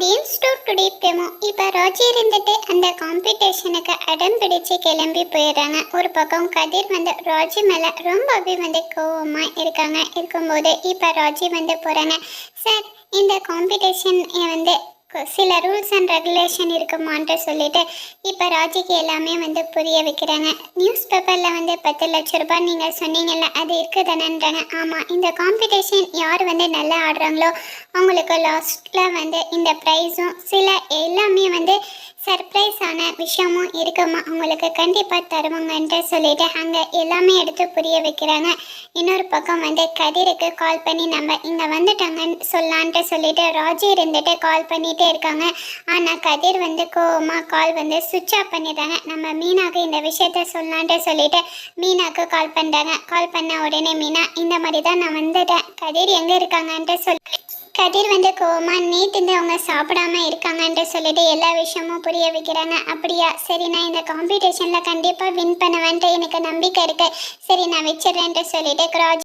the in-store today promo. இப்போ ராஜி இருந்துட்டு அந்த காம்படிஷனுக்கு அடம் பிடிச்சு கிளம்பி போயிடுறாங்க. ஒரு பக்கம் கதிர் வந்து ராஜி மேலே ரொம்பவே வந்து கோவமாக இருக்கும்போது இப்போ ராஜி வந்து போகிறாங்க. சார், இந்த காம்படிஷன் வந்து சில ரூல்ஸ் அண்ட் ரெகுலேஷன் இருக்குமான்ட்டு சொல்லிட்டு இப்போ ராஜிக்கு எல்லாமே வந்து புரிய வைக்கிறாங்க. நியூஸ் பேப்பரில் வந்து 10 லட்ச ரூபாய் நீங்கள் சொன்னீங்கல்ல, அது இருக்குதானன்றாங்க. ஆமாம், இந்த காம்படிஷன் யார் வந்து நல்லா ஆடுறாங்களோ அவங்களுக்கு லாஸ்ட்டில் வந்து இந்த ப்ரைஸும் சில எல்லாமே வந்து சர்ப்ரைஸான விஷயமும் இருக்குமா, அவங்களுக்கு கண்டிப்பாக தருவாங்கன்ட்டு சொல்லிட்டு அங்கே எல்லாமே எடுத்து புரிய வைக்கிறாங்க. இன்னொரு பக்கம் வந்து கதிருக்கு கால் பண்ணி நம்ம இங்கே வந்துட்டாங்கன்னு சொல்லான்ட்டு சொல்லிட்டு ராஜி இருந்துட்டு கால் பண்ணிகிட்டே இருக்காங்க. ஆனால் கதிர் வந்து கோவமாக கால் வந்து சுவிட்ச் ஆஃப் பண்ணிடுறாங்க. நம்ம மீனாக்கு இந்த விஷயத்த சொல்லான்ட்டு சொல்லிட்டு மீனாக்கு கால் பண்ணுறாங்க. கால் பண்ண உடனே மீனா, இந்த மாதிரி தான் நான் வந்துட்டேன், கதிர் எங்கே இருக்காங்கன்ட்டு சொல்லி கதிர் வந்து கோவமா நேற்று அவங்க சாப்பிடாம இருக்காங்கன்ட்டு சொல்லிட்டு எல்லா விஷயமும் புரிய வைக்கிறாங்க. அப்படியா, சரி, நான் இந்த காம்படிஷனில் கண்டிப்பாக வின் பண்ணுவேன்ட்டு எனக்கு நம்பிக்கை இருக்கு, சரி நான் வச்சிடறேன்ட்டு சொல்லிட்டு ராஜி